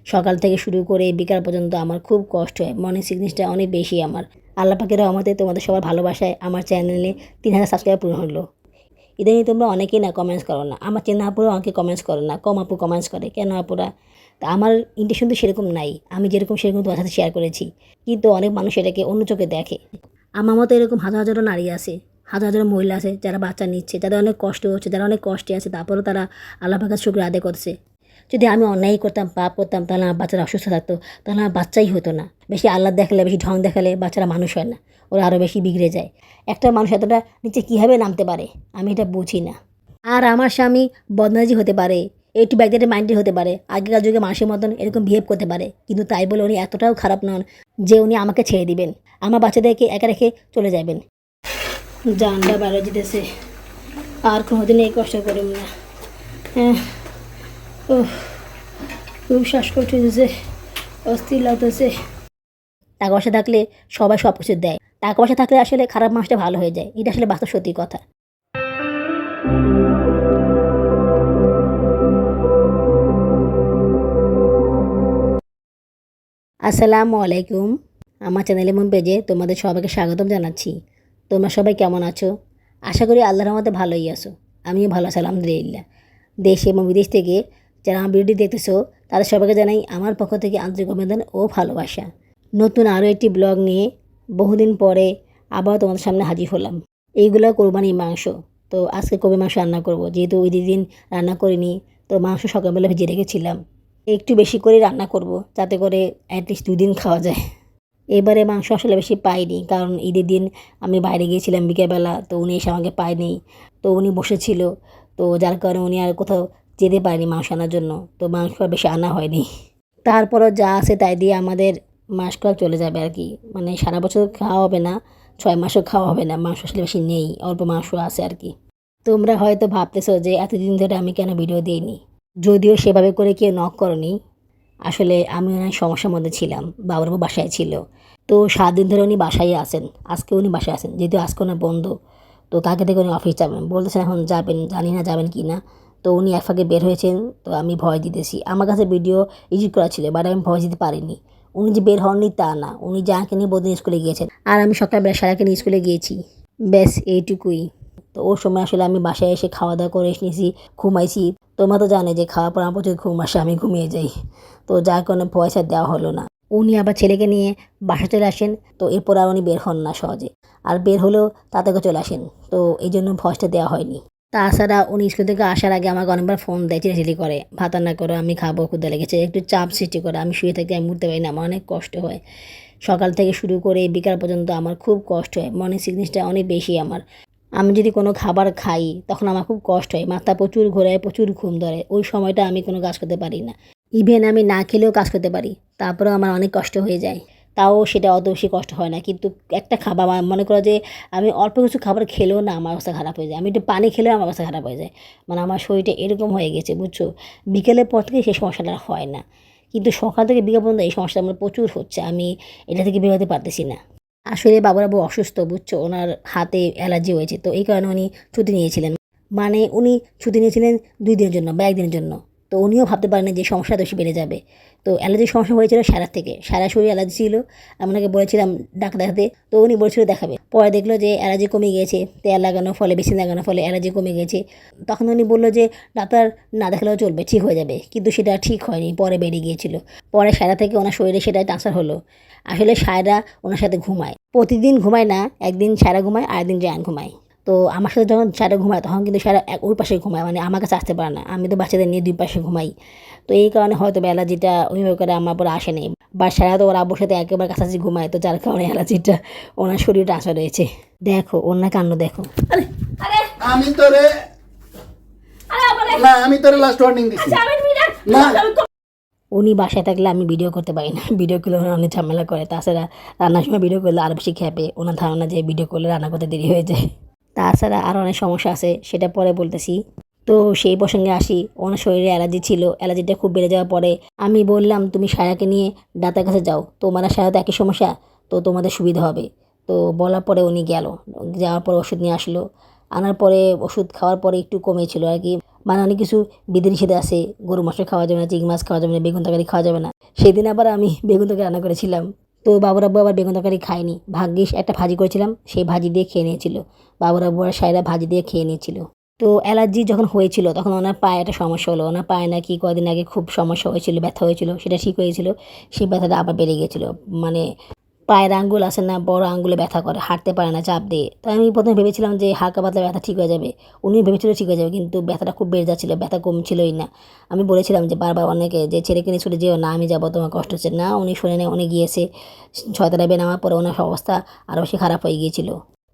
সকাল থেকে শুরু করে বিকাল পর্যন্ত আমার খুব কষ্ট হয়, মর্নিং সিকনেসটা অনেক বেশি আমার। আল্লাহ পাকের রহমতে তোমাদের সবার ভালোবাসায় আমার চ্যানেলে 3000 সাবস্ক্রাইবার পূরণ হলো। ইদানিং তোমরা অনেকেই না কমেন্টস করো না, আমার চেনা আপুরাও আমাকে কমেন্টস করে না, কম আপু কমেন্টস করে কেন আপুরা। তা আমার ইন্টেনশন তো সেরকম নাই, আমি যেরকম সেরকম তোমার সাথে শেয়ার করেছি, কিন্তু অনেক মানুষ এটাকে অন্য চোখে দেখে। আমার মতো এরকম হাজার হাজারো নারী আছে, হাজার হাজারো মহিলা আছে যারা বাচ্চা নিচ্ছে, যাদের অনেক কষ্ট হচ্ছে, যারা অনেক কষ্টে আছে, তারপরেও তারা আল্লাহ পাকের শুকর আদায় করছে। যদি আমি অন্যায় করতাম, পাপ করতাম, তাহলে আমার বাচ্চারা অসুস্থ থাকতো, তাহলে আমার বাচ্চাই হতো না। বেশি আল্লাহ দেখালে, বেশি ঢং দেখালে বাচ্চারা মানুষ হয় না, ওরা আরও বেশি বিগড়ে যায়। একটা মানুষ এতটা নিচে কীভাবে নামতে পারে আমি এটা বুঝি না। আর আমার স্বামী বদমাজি হতে পারে, একটু ব্যাকডেটের মাইন্ডের হতে পারে, আগেকার যুগে মানুষের মতন এরকম বিহেভ করতে পারে, কিন্তু তাই বলে উনি এতটাও খারাপ নন যে উনি আমাকে ছেড়ে দিবেন, আমার বাচ্চাদেরকে একা রেখে চলে যাবেন। জানটা বাইরে যেতেছে, আর কোনোদিন এই কষ্ট করুন না। হ্যাঁ, ও খুব শ্বাসকষ্ট হতেছে, অস্থির লাগতেছে। টাকা পয়সা থাকলে সবাই সব কিছু দেয়, টাকা পয়সা থাকলে আসলে খারাপ মানুষটা ভালো হয়ে যায়, এটা আসলে বাস্তব সত্যি কথা। আসসালামু আলাইকুম, আমার চ্যানেল এবং পেজে তোমাদের সবাইকে স্বাগতম জানাচ্ছি। তোমরা সবাই কেমন আছো? আশা করি আল্লাহর রহমতে ভালোই আছো। আমিও ভালো আছি আলহামদুলিল্লাহ। দেশ এবং বিদেশ থেকে যারা আমার ভিডিওটি দেখতেছো তাদের সবাইকে জানাই আমার পক্ষ থেকে আন্তরিক অভিনন্দন ও ভালোবাসা। নতুন আরও একটি ব্লগ নিয়ে বহুদিন পরে আবার তোমাদের সামনে হাজির হলাম। এইগুলো কোরবানির মাংস। তো আজকে কবি মাংস রান্না করব, যেহেতু ওই দিন রান্না করিনি, তো মাংস সকালবেলা ভেজে রেখেছিলাম। একটু বেশি করে রান্না করব যাতে করে অ্যাটলিস্ট 2 দিন খাওয়া যায়। এবারে মাংস আসলে বেশি পাইনি, কারণ ঈদের দিন আমি বাইরে গিয়েছিলাম বিকেলবেলা, তো উনি এসে আমাকে পায়নি, তো উনি বসেছিল, তো যার কারণে উনি আর কোথাও যেতে পারেনি মাংস আনার জন্য, তো মাংস আর বেশি আনা হয়নি। তারপরও যা আছে তাই দিয়ে আমাদের মাস কয়েক চলে যাবে আর কি, মানে সারা বছর খাওয়া হবে না, 6 মাসও খাওয়া হবে না, মাংস আসলে বেশি নেই, অল্প মাংস আছে আর কি। তোমরা হয়তো ভাবতেছো যে এতদিন ধরে আমি কেন ভিডিও দিইনি, যদিও সেভাবে করে কেউ নক করনি। আসলে আমি অনেক সমস্যার মধ্যে ছিলাম, বাবার বাসায় ছিল, তো 7 দিন ধরে উনি বাসায় আছেন, আজকে উনি বাসায় আছেন, যেহেতু আজকে ওনার বন্ধ, তো কালকে থেকে উনি অফিস যাবেন বলতেছেন, এখন যাবেন, জানি না যাবেন কি না। তো উনি এক ফাঁকে বের হয়েছেন, তো আমি ভয় দিতেছি, আমার কাছে ভিডিও এডিট করা ছিল, বাট আমি ভয় দিতে পারিনি। উনি যে বের হননি তা না, উনি যাকে নিয়ে বদিন স্কুলে গিয়েছেন, আর আমি সকালবেলা সারাকে নিয়ে স্কুলে গিয়েছি, ব্যাস এইটুকুই। তো ওর সময় আসলে আমি বাসায় এসে খাওয়া দাওয়া করে নিয়েছি, ঘুমাইছি। তোমরা তো জানে যে খাওয়ার পর আমার প্রচুর ঘুম আসে, আমি ঘুমিয়ে যাই, তো যার কারণে পয়সা দেওয়া হলো না। উনি আবার ছেলেকে নিয়ে বাসা চলে আসেন, তো এরপর আর উনি বের হন না সহজে, আর বের হলেও তাদেরকে চলে আসেন, তো এই জন্য ভয়েসটা দেওয়া হয়নি। তাছাড়া উনি স্কুল থেকে আসার আগে আমাকে অনেকবার ফোন দেয়, চিলাচিলি করে, ভাত রান্না করো, আমি খাবো, ক্ষুধা লেগেছে, একটু চাপ সৃষ্টি করে। আমি শুয়ে থাকি, আমি উঠতে পারি না, আমার অনেক কষ্ট হয়। সকাল থেকে শুরু করে বিকাল পর্যন্ত আমার খুব কষ্ট হয়, মর্নিং সিকনেসটা অনেক বেশি আমার। আমি যদি কোনো খাবার খাই তখন আমার খুব কষ্ট হয়, মাথা প্রচুর ঘোরায়, প্রচুর ঘুম ধরে, ওই সময়টা আমি কোনো কাজ করতে পারি না। ইভেন আমি না খেলেও কাজ করতে পারি, তারপরেও আমার অনেক কষ্ট হয়ে যায়। তাও সেটা অত বেশি কষ্ট হয় না, কিন্তু একটা খাবার মনে করো যে আমি অল্প কিছু খাবার খেলেও না আমার অবস্থা খারাপ হয়ে যায়, আমি একটু পানি খেলেও আমার অবস্থা খারাপ হয়ে যায়, মানে আমার শরীরটা এরকম হয়ে গেছে বুঝছো। বিকেলের পর থেকে সেই সমস্যাটা হয় না, কিন্তু সকাল থেকে বিকেল পর্যন্ত এই সমস্যাটা আমার প্রচুর হচ্ছে, আমি এটা থেকে বেরোতে পারতেছি না। আসলে বাবুরাবু অসুস্থ বুঝছো, ওনার হাতে অ্যালার্জি হয়েছে, তো এই কারণে উনি ছুটি নিয়েছিলেন, মানে উনি ছুটি নিয়েছিলেন 2 দিনের জন্য বা 1 দিনের জন্য। তো উনিও ভাবতে পারেন যে সমস্যা বেশি বেড়ে যাবে। তো অ্যালার্জির সমস্যা হয়েছিল সারা থেকে, সারা শরীর অ্যালার্জি ছিল। আমি ওনাকে বলেছিলাম ডাক্তার দেখাতে, তো উনি বলেছিল দেখাবে, পরে দেখলো যে অ্যালার্জি কমে গিয়েছে, তেল লাগানোর ফলে, বেশি লাগানোর ফলে অ্যালার্জি কমে গেছে। তখন উনি বললো যে ডাক্তার না দেখালেও চলবে, ঠিক হয়ে যাবে, কিন্তু সেটা ঠিক হয়নি, পরে বেরিয়ে গিয়েছিল। পরে সারা থেকে ওনার শরীরে সেটা ট্রান্সফার হলো। আসলে সায়রা ওনার সাথে ঘুমায়, প্রতিদিন ঘুমায় না, একদিন সায়রা ঘুমায় আর একদিন জায়ান ঘুমায়। তো আমার সাথে যখন সায়রা ঘুমায় তখন কিন্তু সায়রা ওই পাশে ঘুমায়, মানে আমার কাছে আসতে পারে না, আমি তো বাচ্চাদের নিয়ে 2 পাশে ঘুমাই। তো এই কারণে হয়তো অ্যালার্জিটা ওইভাবে করে আমার পরে আসেনি, বা সায়রা তো ওর আব্বুর সাথে একেবারে কাছাকাছি ঘুমায়, তো যার কারণে অ্যালার্জিটা ওনার শরীরে ট্রান্সফার হয়েছে। দেখো ওনার কাণ্ড দেখো। আমি তোরে না, আমি তোরে লাস্ট ওয়ার্নিং দিছি না। উনি বাসায় থাকলে আমি ভিডিও করতে পারি না, ভিডিও করলে ওনার অনেক ঝামেলা করে, তাছাড়া রান্নার সময় ভিডিও করলে আরও বেশি খেপে, ওনার ধারণা যে ভিডিও করলে রান্না করতে দেরি হয়ে যায়। তাছাড়া আরও অনেক সমস্যা আছে, সেটা পরে বলতেছি। তো সেই প্রসঙ্গে আসি, ওনার শরীরে অ্যালার্জি ছিল, অ্যালার্জিটা খুব বেড়ে যাওয়ার পরে আমি বললাম তুমি সায়াকে নিয়ে ডাক্তারের কাছে যাও, তোমার আর সায়া তো একই সমস্যা, তো তোমাদের সুবিধা হবে। তো বলার পরে উনি গেল, যাওয়ার পরে ওষুধ নিয়ে আসলো, আনার পরে ওষুধ খাওয়ার পরে একটু কমেছিল আর কি, মানে অনেক কিছু বিধিনিষেধ আছে, গরু মাংস খাওয়া যাবে না, চিংড়ি মাছ খাওয়া যাবে না, বেগুন তরকারি খাওয়া যাবে না। সেদিন আবার আমি বেগুন তরকারি রান্না করেছিলাম, তো বাবুর আব্বু আবার বেগুন তরকারি খায়নি, ভাগ্যিস একটা ভাজি করেছিলাম, সেই ভাজি দিয়ে খেয়ে নিয়েছিল। বাবুর আব্বু আর সাইরা ভাজি দিয়ে খেয়ে নিয়েছিল। তো অ্যালার্জি যখন হয়েছিল তখন ওনার পায়ে একটা সমস্যা হলো, ওনার পায়ে নাকি কদিন আগে খুব সমস্যা হয়েছিল, ব্যথা হয়েছিল, সেটা ঠিক হয়েছিল, সেই ব্যথাটা আবার বেড়ে গেছিলো। মানে পায়ের আঙ্গুল আছে না, বড় আঙ্গুলে ব্যথা করে, হাঁটতে পারে না চাপ দিয়ে। তো আমি প্রথমে ভেবেছিলাম যে হালকা পাতলা ব্যথা ঠিক হয়ে যাবে, উনি ভেবেছিল ঠিক হয়ে যাবে, কিন্তু ব্যথাটা খুব বেড়ে যাচ্ছিলো, ব্যথা কমছিলই না। আমি বলেছিলাম যে বারবার অনেকে যে ছেলেকে নিয়ে ছুটে যেও না, আমি যাবো, তোমার কষ্ট হচ্ছে না, উনি শুনে নেয়, উনি গিয়েছে। 6 তলায় বেয়ে নামার পরে ওনার অবস্থা আরও বেশি খারাপ হয়ে গিয়েছিল,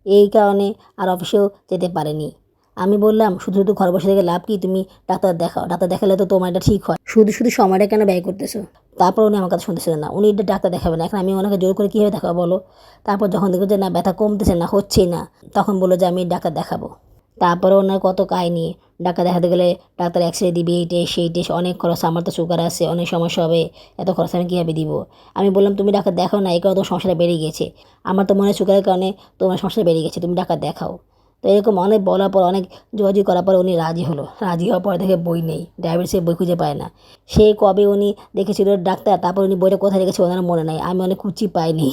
এই কারণে আর অফিসেও যেতে পারেনি। আমি বললাম শুধু শুধু ঘর বসে থেকে লাভ কি, তুমি ডাক্তার দেখাও, ডাক্তার দেখালে তো তোমার এটা ঠিক হয়, শুধু শুধু সময়টা কেন ব্যয় করতেছো। তারপর উনি আমার কথা শুনতেছিলেন না, উনি এটা ডাক্তার দেখাবেন না। এখন আমি ওনাকে জোর করে কীভাবে দেখাবো বলো। তারপর যখন দেখো যে না ব্যথা কমতেছে না, হচ্ছেই না, তখন বললো যে আমি ডাক্তার দেখাবো। তারপরে ওনার কত কাহিনি, ডাক্তার দেখাতে গেলে ডাক্তার এক্স রে দিবে, এই টেস্ট সেই টেস্ট, অনেক খরচ, আমার তো সুগার আছে, অনেক সমস্যা হবে, এত খরচ আমি কীভাবে দিব। আমি বললাম তুমি ডাক্তার দেখাও না, এই কারণে তোমার সমস্যাটা বেড়ে গেছে, আমার তো মনে হয় সুগারের কারণে তোমার সমস্যা বেড়ে গেছে, তুমি ডাক্তার দেখাও। তো এরকম অনেক বলার পর, অনেক যোগাযোগ করার পর উনি রাজি হলো। রাজি হওয়ার পর দেখে বই নেই, ডায়াবেটিসের বই খুঁজে পায় না। সেই কবে উনি দেখেছিল ডাক্তার, তারপর উনি বইটা কোথায় রেখেছে ওনার মনে নাই, আমি অনেক খুঁজছি পাইনি।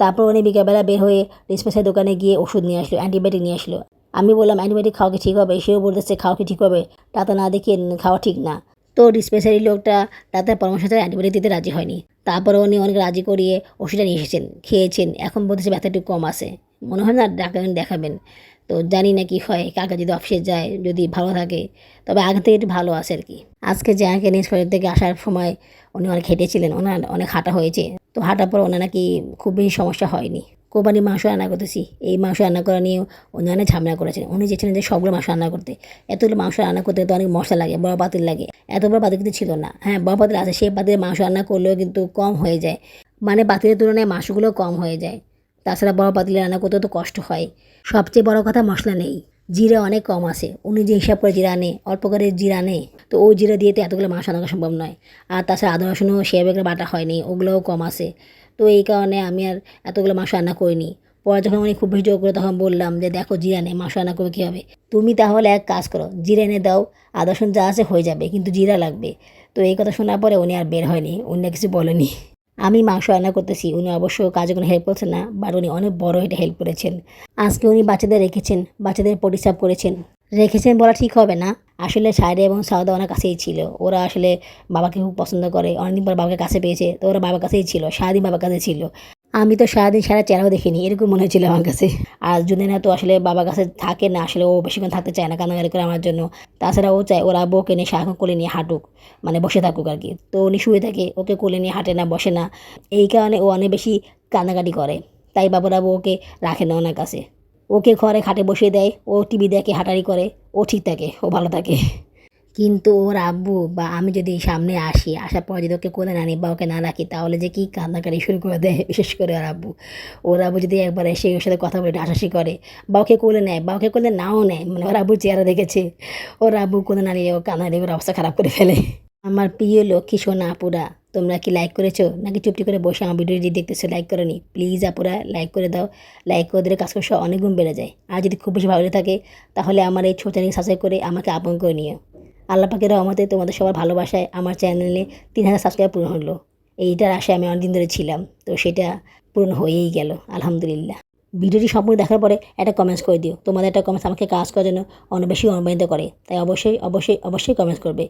তারপর উনি বিকেলবেলা বের হয়ে ডিসপেন্সারি দোকানে গিয়ে ওষুধ নিয়ে আসলো, অ্যান্টিবায়োটিক নিয়ে আসলো। আমি বললাম অ্যান্টিবায়োটিক খাওয়া কি ঠিক হবে, সেও বলতেছে খাওয়া কি ঠিক হবে, ডাক্তার না দেখিয়ে খাওয়া ঠিক না। তো ডিসপেন্সারি লোকটা ডাক্তার পরামর্শ ছাড়া অ্যান্টিবায়োটিক দিতে রাজি হয়নি। তারপরে উনি অনেক রাজি করিয়ে ওষুধটা নিয়ে এসেছেন, খেয়েছেন, এখন বলতেছে ব্যথা একটু কম আছে, মনে হয় না ডাক্তার দেখাবেন। তো জানি না কি হয়, কালকে যদি অফিসে যায়, যদি ভালো থাকে, তবে আগে থেকে একটু ভালো আছে আর কি। আজকে যে আগে নিজ শরীর থেকে আসার সময় উনি অনেক হেঁটেছিলেন, ওনার অনেক হাঁটা হয়েছে, তো হাঁটার পর ওনার নাকি খুব বেশি সমস্যা হয়নি। কোরবানির মাংস রান্না করতেছি, এই মাংস রান্না করা নিয়েও উনি অনেক ঝামেলা করেছেন। উনি চেয়েছিলেন যে সবগুলো মাংস রান্না করতে, এতগুলো মাংস রান্না করতে তো অনেক মশলা লাগে, বড় পাতিল লাগে, এত বড় পাতিল কিন্তু ছিল না। হ্যাঁ, বড় পাতিল আছে, সেই পাতিলে মাংস রান্না করলেও কিন্তু কম হয়ে যায়, মানে পাতিলের তুলনায় মাংসগুলো কম হয়ে যায়। তাছাড়া বড় পাতিলে রান্না করতে তো কষ্ট হয়। সবচেয়ে বড় কথা মশলা নেই, জিরা অনেক কম আছে, উনি যে হিসাব করে জিরা আনে, অল্প করে জিরা আনে, তো ওই জিরা দিয়ে তো এতগুলো মাংস রান্না করা সম্ভব নয়। আর তাছাড়া আদা রসুনও সেভাবে করে বাটা হয়নি, ওগুলোও কম আছে। তো এই কারণে আমি আর এতগুলো মাংস রান্না করিনি। পরে যখন উনি খুব বেশি জোর করে, তখন বললাম যে দেখো জিরা নেই, মাংস রান্না করবে কীভাবে, তুমি তাহলে এক কাজ করো, জিরা এনে দাও, আদা রসুন যা আছে হয়ে যাবে, কিন্তু জিরা লাগবে। তো এই কথা শোনার পরে উনি আর বের হয়নি, উনি আর কিছু বলেনি। আমি মাংস রান্না করতেছি, উনি অবশ্য কাজে কোনো হেল্প করছেন না, বাট উনি অনেক বড় এটা হেল্প করেছেন। আজকে উনি বাচ্চাদের রেখেছেন, বাচ্চাদের পরিষ্কার করেছেন। রেখেছেন বলা ঠিক হবে না, আসলে সাইডে এবং সাউদা ওনার কাছেই ছিল, ওরা আসলে বাবাকে খুব পছন্দ করে, অনেকদিন পর বাবাকে কাছে পেয়েছে, তো ওরা বাবার কাছেই ছিল, সারাদিন বাবার কাছে ছিল। আমি তো সারাদিন সারা চেহারাও দেখিনি, এরকম মনে হচ্ছিল আমার কাছে। আর জুনেনা তো আসলে বাবার কাছে থাকে না, আসলে ও বেশিক্ষণ থাকতে চায় না, কান্নাকাটি করে আমার জন্য। তাছাড়া ও চায় ওরা বউকে নিয়ে সারাক্ষণ কোলে নিয়ে হাঁটুক, মানে বসে থাকুক আর কি। তো উনি শুয়ে থাকে, ওকে কোলে নিয়ে হাঁটে না, বসে না, এই কারণে ও অনেক বেশি কান্নাকাটি করে। তাই বাবারা ওকে রাখে না ওনার কাছে, ওকে ঘরে খাটে বসিয়ে দেয়, ও টিভি দেখে, হাঁটারি করে, ও ঠিক থাকে, ও ভালো থাকে। কিন্তু ওর আব্বু বা আমি যদি সামনে আসি, আসার পর যদি ওকে কোলে না নিই বা ওকে না রাখি, তাহলে যে কী কান্নাকাটি শুরু করে দেয়, বিশেষ করে ওর আব্বু যদি একবার এসে ওর সাথে কথা বলে হাসাহাসি করে, বা ওকে কোলে নেয়, বা ওকে কোলে নাও নেয়, মানে ওর আব্বুর চেহারা দেখেছে, ওর আব্বু কোলে না নিয়ে ও কান্না দিয়ে ওর অবস্থা খারাপ করে ফেলে। আমার প্রিয় লক্ষ্মী সোনা আপুরা, তোমরা কি লাইক করেছো, নাকি চুপটি করে বসে আমার ভিডিও যদি দেখতেছো লাইক করোনি? প্লিজ আপুরা লাইক করে দাও, লাইক করে দিলে কাজ করতে অনেক গুণ বেড়ে যায়। আর যদি খুব বেশি ভালো লাগে থাকে, তাহলে আমার এই ছোট চ্যানেল সাবস্ক্রাইব করে আমাকে আপন করে নিও। আল্লাহ পাকের রহমতে তোমাদের সবার ভালোবাসায় আমার চ্যানেলে 3000 সাবস্ক্রাইব পূরণ হলো। এইটার আশায় আমি অনেকদিন ধরে ছিলাম, তো সেটা পূরণ হয়েই গেল আলহামদুলিল্লাহ। ভিডিওটি সম্পূর্ণ দেখার পরে একটা কমেন্টস করে দিও, তোমাদের একটা কমেন্টস আমাকে কাজ করার জন্য অনেক বেশি অনুপ্রাণিত করে, তাই অবশ্যই অবশ্যই অবশ্যই কমেন্টস করবে।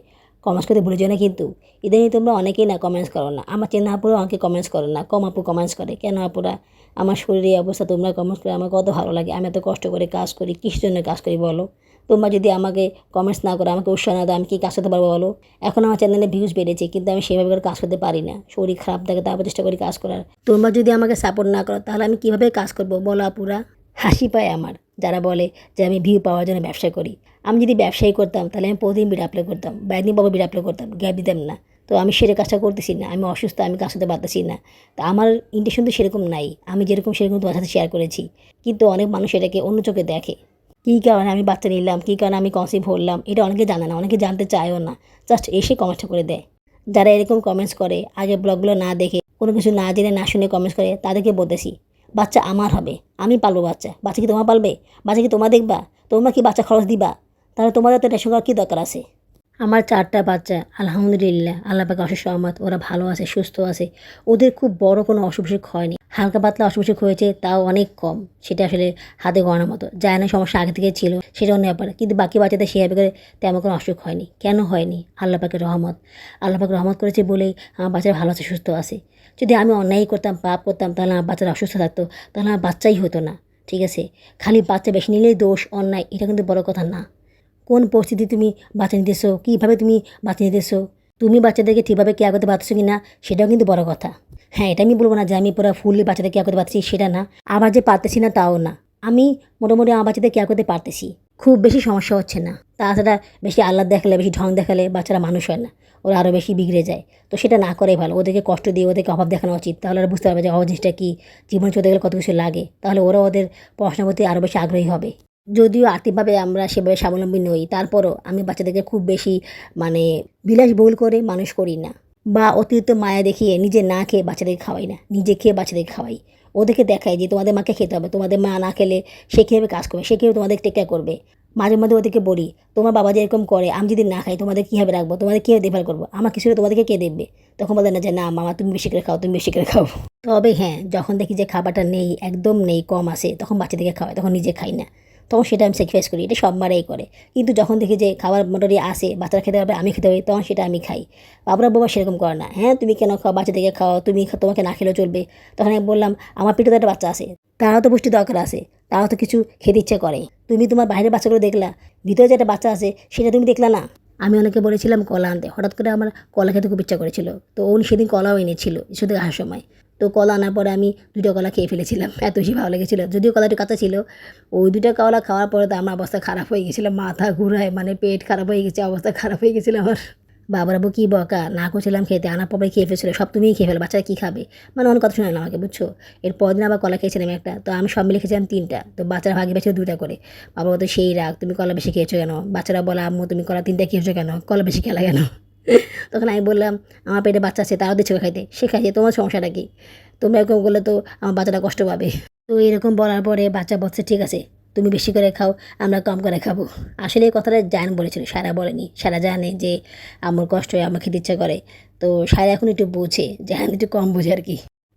কমেন্টস করতে ভুলে যেও না কিন্তু। ইদানিং তোমরা অনেকেই না কমেন্টস করো না, আমার চেনা আপুরাও আমাকে কমেন্টস করে না, কম আপু কমেন্টস করে। কেন আপুরা? আমার শরীরের অবস্থা তোমরা কমেন্টস করে আমার কত ভালো লাগে। আমি এত কষ্ট করে কাজ করি, কিসের জন্য কাজ করি বলো? তোমরা যদি আমাকে কমেন্টস না করো, আমাকে উৎসাহ না দাও, আমি কি কাজ করতে পারবো বলো? এখন আমার চ্যানেলে ভিউজ বেড়েছে, কিন্তু আমি সেভাবে করে কাজ করতে পারি না, শরীর খারাপ থাকে, তারপর চেষ্টা করি কাজ করার। তোমরা যদি আমাকে সাপোর্ট না করো, তাহলে আমি কীভাবে কাজ করবো বলো আপুরা? হাসি পায় আমার যারা বলে যে আমি ভিউ পাওয়ার জন্য ব্যবসা করি। আমি যদি ব্যবসায়ী করতাম, তাহলে আমি প্রতিদিন ভিডিও আপলোড করতাম, বা একদিন পর ভিডিও আপলোড করতাম, গ্যাপ দিতাম না। তো আমি সেটা কাজটা করতেছি না, আমি অসুস্থ, আমি কাজ করতে পারতেছি না। তা আমার ইন্টেনশন তো সেরকম নাই, আমি যেরকম সেরকম তোমার সাথে শেয়ার করেছি, কিন্তু অনেক মানুষ এটাকে অন্য চোখে দেখে। কী কারণে আমি বাচ্চা নিলাম, কী কারণে আমি কনসিভ হলাম, এটা অনেকে জানে না, অনেকে জানতে চায়ও না, জাস্ট এসে কমেন্টটা করে দেয়। যারা এরকম কমেন্টস করে, আগে ব্লগগুলো না দেখে, কোনো কিছু না জেনে না শুনে কমেন্টস করে, তাদেরকে বলতেছি বাচ্চা আমার হবে, আমি পালবো বাচ্চা। বাচ্চা কি তোমার পালবে? বাচ্চা কি তোমার দেখবা? তোমরা কি বাচ্চা খরচ দিবা? তাহলে তোমাদের তো রেশন কার্ড কী দরকার আছে? আমার 4টা বাচ্চা আলহামদুলিল্লাহ, আল্লাহ পাকের অশেষ রহমত, ওরা ভালো আছে, সুস্থ আছে। ওদের খুব বড় কোনো অসুখ-বিসুখ হয়নি। হালকা পাতলা অসুখ-বিসুখ হয়েছে, তাও অনেক কম। সেটা আসলে হাতে গোনার মতো। যা না সমস্যা আগে থেকে ছিল সেটা অন্য ব্যাপার। কিন্তু বাকি বাচ্চাদের সেভাবে করে তেমন কোনো অসুখ হয়নি। কেন হয়নি? আল্লাহ পাকের রহমত। আল্লাহ পাক রহমত করেছে বলেই আমার বাচ্চারা ভালো আছে, সুস্থ আছে। যদি আমি অন্যায় করতাম, পাপ করতাম, তাহলে আমার বাচ্চারা অসুস্থ থাকতো, তাহলে আমার বাচ্চাই হতো না। ঠিক আছে? খালি বাচ্চা বেশি নিলেই দোষ, অন্যায়, এটা কিন্তু বড় কথা না। কোন পরিস্থিতি তুমি বাচ্চা নিতেছো, কীভাবে তুমি বাচ্চা নিতেছো, তুমি বাচ্চাদেরকে ঠিকভাবে কেয়ার করতে পারছো কি না, সেটাও কিন্তু বড় কথা। হ্যাঁ, এটা আমি বলবো না যে আমি পুরো ফুললি বাচ্চাদের কেয়ার করতে পারছি, সেটা না। আবার যে পারতেছি না তাও না। আমি মোটামুটি আমার বাচ্চাদের কেয়ার করতে পারতেছি, খুব বেশি সমস্যা হচ্ছে না। তাছাড়া বেশি আহ্লাদ দেখালে, বেশি ঢং দেখালে বাচ্চারা মানুষ হয় না, ওরা আরও বেশি বিগড়ে যায়। তো সেটা না করাই ভালো। ওদেরকে কষ্ট দিয়ে ওদেরকে অভাব দেখানো উচিত, তাহলে ওরা বুঝতে পারবে যে অভাব জিনিসটা কী, জীবন চলতে গেলে কত কিছু লাগে। তাহলে ওরা ওদের পড়াশোনার প্রতি আরও বেশি আগ্রহী হবে। যদিও আর্থিকভাবে আমরা সেভাবে স্বাবলম্বী নই, তারপরও আমি বাচ্চাদেরকে খুব বেশি মানে বিলাসবহুল করে মানুষ করি না, বা অতিরিক্ত মায়া দেখিয়ে নিজে না খেয়ে বাচ্চাদেরকে খাওয়াই না, নিজে খেয়ে বাচ্চাদেরকে খাওয়াই। ওদেরকে দেখাই যে তোমাদের মাকে খেতে হবে, তোমাদের মা না খেলে সে কীভাবে কাজ করবে, সে কীভাবে তোমাদের টেক কেয়ার করবে। মাঝে মধ্যে ওদেরকে বলি, তোমার বাবা যে এরকম করে, আমি যদি না খাই তোমাদের কীভাবে রাখবো, তোমাদের কীভাবে দেখভাল করবো, আমার কিছু তোমাদেরকে কে দেখবে? তখন বলে না যে না মামা তুমি বেশি করে খাও, তুমি বেশি করে খাও। তবে হ্যাঁ, যখন দেখি যে খাবারটা নেই, একদম নেই, কম আসে, তখন বাচ্চাদেরকে খাওয়াই, তখন নিজে খাই না। তখন সেটা আমি স্যাক্রিফাইস করি, এটা সব মারাই করে। কিন্তু যখন দেখি যে খাবার মোটামুটি আসে, বাচ্চারা খেতে পারবে, আমি খেতে পারি, তখন সেটা আমি খাই। বাবরা বাবা সেরকম করে না, হ্যাঁ তুমি কেন খাও, বাচ্চাদেরকে খাও, তুমি তোমাকে না খেলেও চলবে। তখন আমি বললাম আমার পেটে তো একটা বাচ্চা আছে, তারাও তো পুষ্টি দরকার আছে, তারাও তো কিছু খেতে ইচ্ছে করে। তুমি তোমার বাইরের বাচ্চাগুলো দেখলা, ভিতরে যে একটা বাচ্চা আছে সেটা তুমি দেখলা না? আমি অনেকে বলেছিলাম কলা আনতে, হঠাৎ করে আমার কলা খেতে খুব ইচ্ছা করেছিল, তো উনি সেদিন কলাও এনেছিল শুধু আসার সময়। তো কলা আনার পরে আমি 2টা কলা খেয়ে ফেলেছিলাম, এত বেশি ভালো লেগেছিলো। যদিও কলাটি কাঁচা ছিল, ওই 2টা কলা খাওয়ার পরে তো আমার অবস্থা খারাপ হয়ে গেছিলো, মাথা ঘুরায়, মানে পেট খারাপ হয়ে গেছে, অবস্থা খারাপ হয়ে গেছিলো আমার। বাবু কী বকা, না করছিলাম খেতে, আনার পরে খেয়ে ফেলছিলো, সব তুমিই খেয়ে ফেলো, বাচ্চারা কী খাবে, মানে অনেক কথা শোনালো আমাকে, বুঝছো। এর পরের দিন আবার কলা খেয়েছিলাম একটা, তো আমি সব মিলে খেয়েছিলাম 3টা, তো বাচ্চারা ভাগে পেয়েছিল 2টা করে। বাবা তো সেই রাগ, তুমি কলা বেশি খেয়েছো কেন? বাচ্চারা বলে আম্মু তুমি কলা 3টা খেয়েছো কেন, কলা বেশি খেলা কেন? তখন আমি বললাম আমার পেটে বাচ্চা আছে, তারাও দিচ্ছে খাইতে, সে খাইছে, তোমার সমস্যাটা কী? তোমরা এরকম করলে তো আমার বাচ্চাটা কষ্ট পাবে। তো এরকম বলার পরে বাচ্চা বলছে ঠিক আছে তুমি বেশি করে খাও, আমরা কম করে খাবো। আসলে এই কথাটা জান বলেছিল, সারা বলেনি। সারা জানে যে আমার কষ্ট হয়, আমার খেতে ইচ্ছা করে। তো সারা এখন একটু বোঝে, জাহান একটু কম বোঝে আর কি।